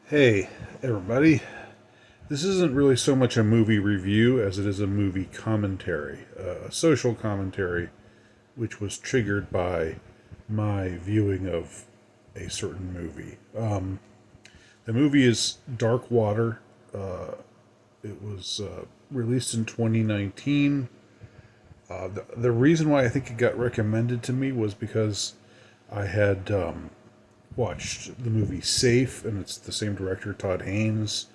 Hey, everybody. This isn't really so much a movie review as it is a movie commentary, a social commentary, which was triggered by my viewing of a certain movie. The movie is Dark Water. It was released in 2019. The reason why I think it got recommended to me was because I had watched the movie Safe, and it's the same director, Todd Haynes,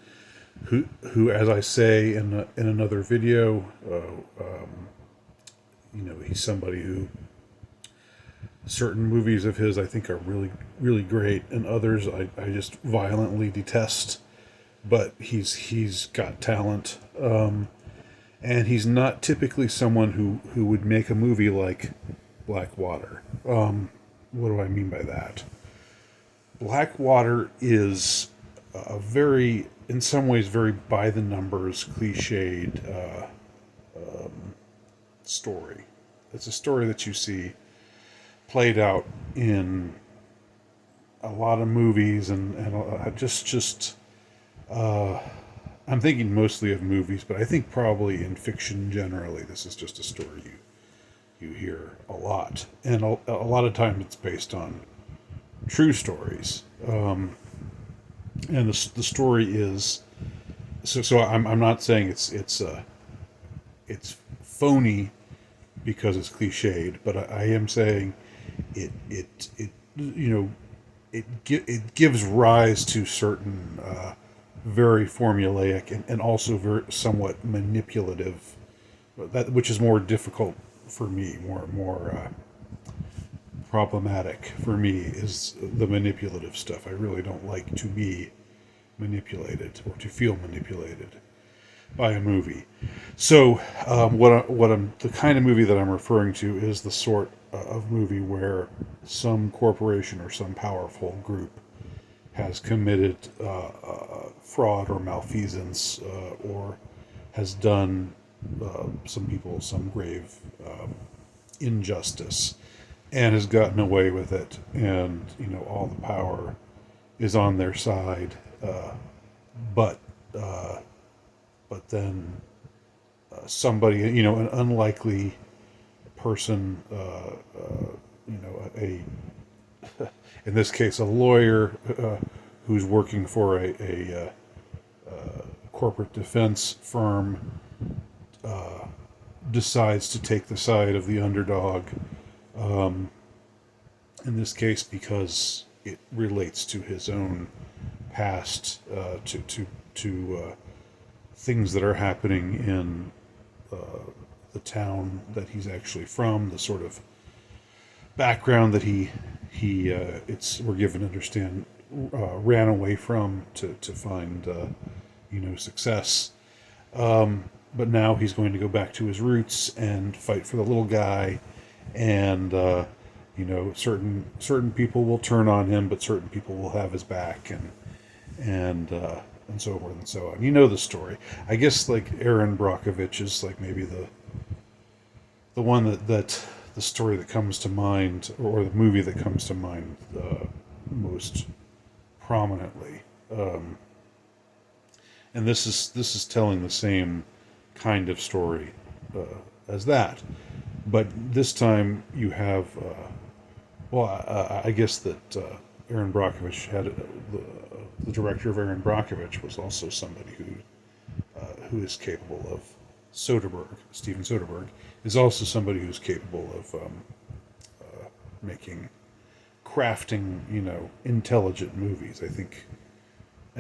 who, as I say in another video, he's somebody who certain movies of his I think are really really great, and others I just violently detest. But he's got talent, and he's not typically someone who would make a movie like Blackwater. What do I mean by that? Blackwater is a very, in some ways, very by the numbers, cliched story. It's a story that you see played out in a lot of movies, and just I'm thinking mostly of movies, but I think probably in fiction generally, this is just a story you hear a lot, and a lot of times it's based on true stories. And the story is so I'm not saying it's phony because it's cliched, but I am saying it it gives rise to certain very formulaic and also very somewhat manipulative, that which is more difficult for me, more problematic for me, is the manipulative stuff. I really don't like to be manipulated or to feel manipulated by a movie. So, what I'm the kind of movie that I'm referring to is the sort of movie where some corporation or some powerful group has committed fraud or malfeasance, or has done some people some grave injustice, and has gotten away with it, and all the power is on their side, but uh, but then somebody, an unlikely person, a in this case a lawyer, who's working for a corporate defense firm, decides to take the side of the underdog. Um, in this case, because it relates to his own past, to things that are happening in the town that he's actually from, the sort of background that he it's we're given to understand ran away from to find success. But now he's going to go back to his roots and fight for the little guy, and certain people will turn on him, but certain people will have his back, and so forth and so on. You know the story. I guess like Aaron Brockovich is like maybe the one that the story that comes to mind, or the movie that comes to mind most prominently. And this is telling the same kind of story as that, but this time you have I guess that Aaron Brockovich had the director of Aaron Brockovich was also somebody who is capable of Soderbergh. Steven Soderbergh is also somebody who's capable of making, crafting, intelligent movies. I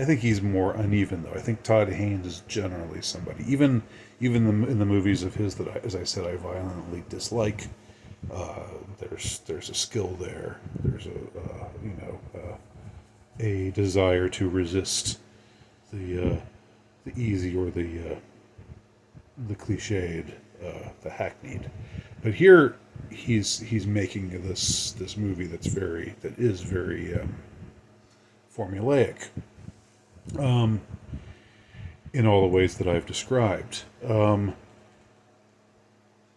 think he's more uneven, though. I think Todd Haynes is generally somebody, even in the movies of his that, as I said, I violently dislike. There's a skill there. There's a desire to resist the easy, or the cliched, the hackneyed. But here he's making this movie that is very formulaic, um, in all the ways that I've described.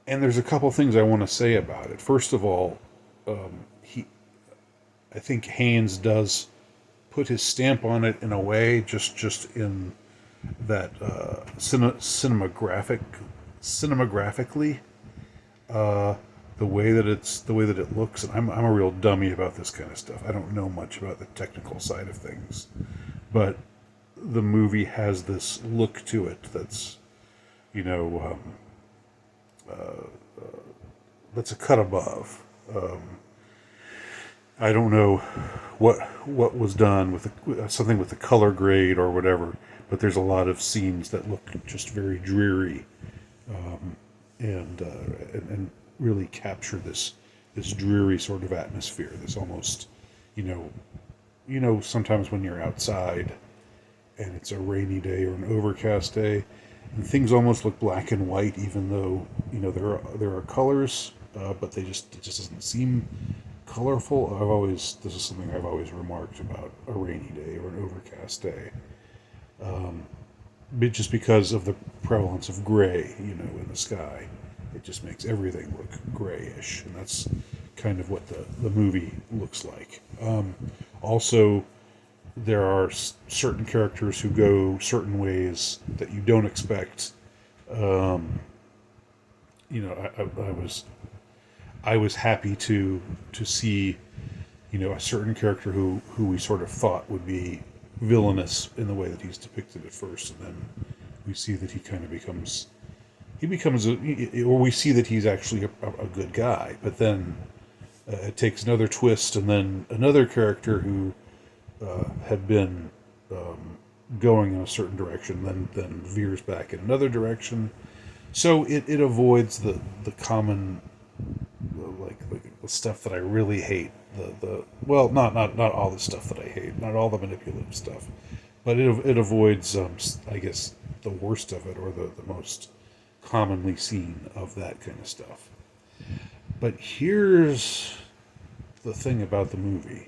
And there's a couple things I want to say about it. First of all, I think Haynes does put his stamp on it in a way, just in that cinematographically, the way that it looks. And I'm a real dummy about this kind of stuff. I don't know much about the technical side of things, but the movie has this look to it that's, you know, that's a cut above. I don't know what was done with something with the color grade or whatever, but there's a lot of scenes that look just very dreary, and really capture this dreary sort of atmosphere. This almost, you know, sometimes when you're outside and it's a rainy day or an overcast day, and things almost look black and white, even though there are colors, but it just doesn't seem colorful. This is something I've always remarked about a rainy day or an overcast day, just because of the prevalence of gray, in the sky. It just makes everything look grayish, and that's kind of what the movie looks like. Also, there are certain characters who go certain ways that you don't expect. I was happy to see, a certain character who we sort of thought would be villainous in the way that he's depicted at first, and then we see that he kind of becomes, or we see that he's actually a good guy, but then it takes another twist, and then another character who had been going in a certain direction, then veers back in another direction. So it avoids the common, like the stuff that I really hate. Well, not all the stuff that I hate, not all the manipulative stuff, but it avoids, I guess, the worst of it, or the most commonly seen of that kind of stuff. But here's the thing about the movie,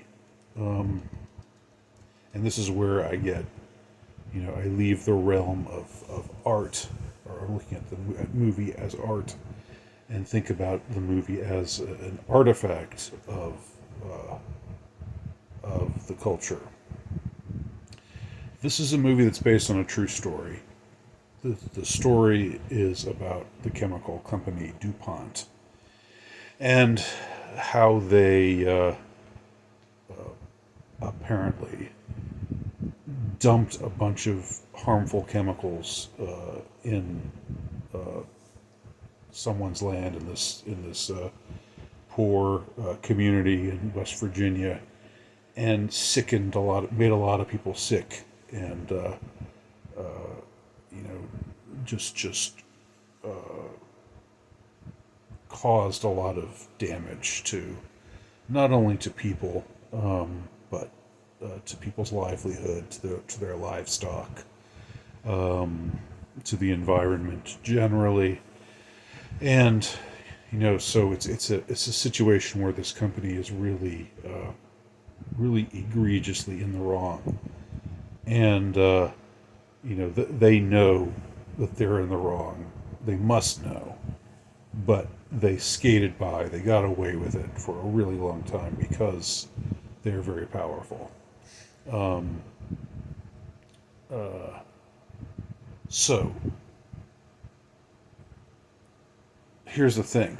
and this is where I get, I leave the realm of art, or looking at the movie as art, and think about the movie as an artifact of the culture. This is a movie that's based on a true story. The story is about the chemical company Dupont, and how they apparently dumped a bunch of harmful chemicals in someone's land in this poor community in West Virginia, and made a lot of people sick, and just caused a lot of damage to, not only to people, but to people's livelihood, to their livestock, to the environment generally. And so it's a situation where this company is really egregiously in the wrong, and they know that they're in the wrong. They must know, but they skated by. They got away with it for a really long time because they're very powerful. So here's the thing.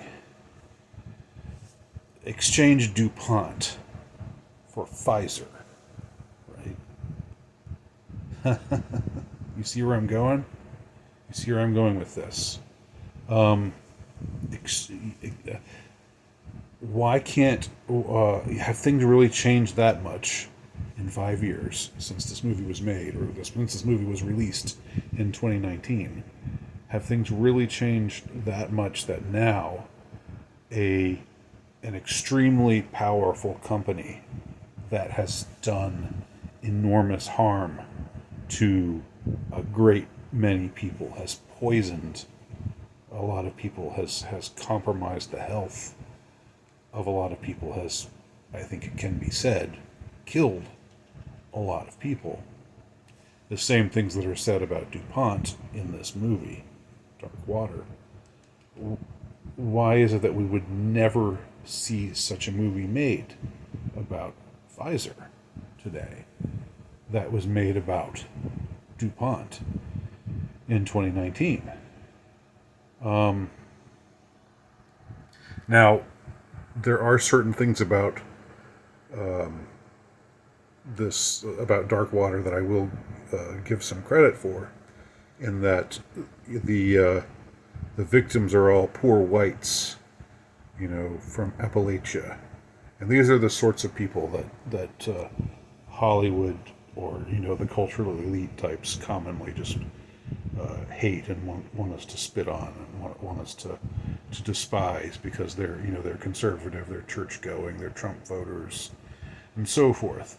Exchange DuPont for Fize, right? You see where I'm going? You see where I'm going with this? Why can't have things really changed that much in 5 years since this movie was made, or since this movie was released in 2019? Have things really changed that much that now an extremely powerful company that has done enormous harm to a great many people, has poisoned a lot of people, has compromised the health of a lot of people, has, I think it can be said, killed a lot of people. The same things that are said about DuPont in this movie, Dark Water. Why is it that we would never see such a movie made about Fize today? that was made about Dupont in 2019. Now, there are certain things about this about Dark Water that I will give some credit for, in that the victims are all poor whites, from Appalachia, and these are the sorts of people that Hollywood, or the cultural elite types commonly just hate and want us to spit on, and want us to despise, because they're conservative, they're church going, they're Trump voters, and so forth.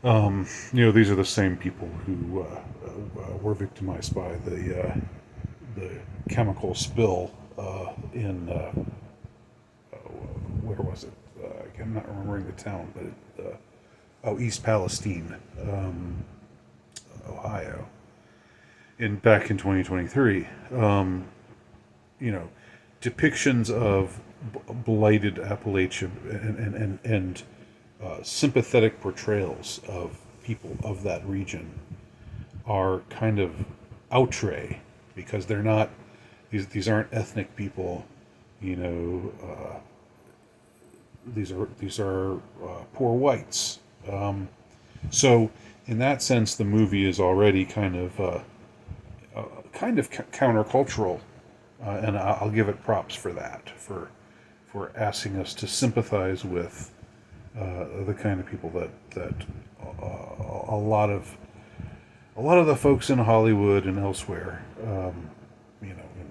These are the same people who were victimized by the chemical spill in where was it? I'm not remembering the town, but East Palestine, Ohio, back in 2023. Depictions of blighted Appalachia, and sympathetic portrayals of people of that region are kind of outre, because they're not, these aren't ethnic people, these are poor whites. So in that sense, the movie is already kind of countercultural, and I'll give it props for that, for asking us to sympathize with the kind of people that a lot of the folks in Hollywood and elsewhere,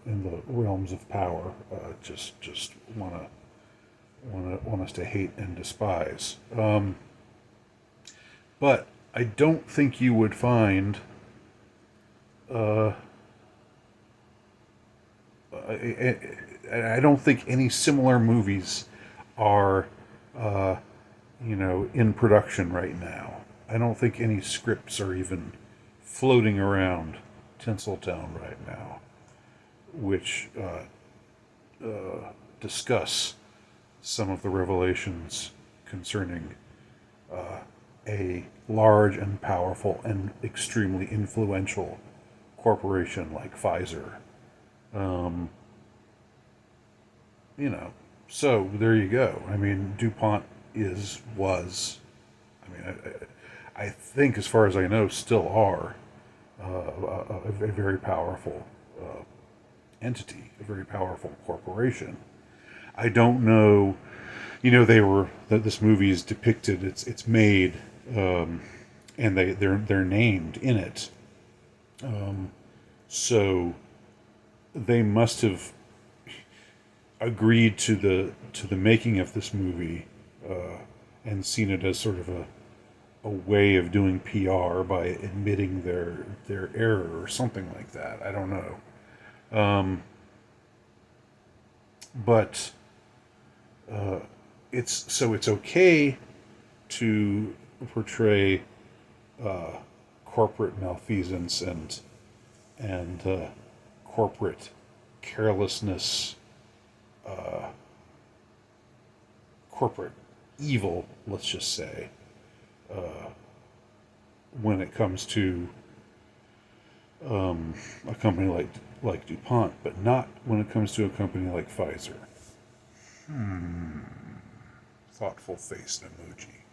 in the realms of power, just want us to hate and despise. But I don't think you would find I don't think any similar movies are in production right now. I don't think any scripts are even floating around Tinseltown right now, which discuss some of the revelations concerning a large and powerful and extremely influential corporation like Fize. So there you go. I mean, Dupont was, I think, as far as I know, still are a very powerful entity, a very powerful corporation. I don't know, this movie is depicted, it's made, and they're named in it. So they must have agreed to the making of this movie, and seen it as sort of a way of doing PR by admitting their error or something like that. I don't know. But it's okay to portray corporate malfeasance and corporate carelessness, corporate evil, let's just say, when it comes to a company like DuPont, but not when it comes to a company like Fize. Thoughtful face emoji.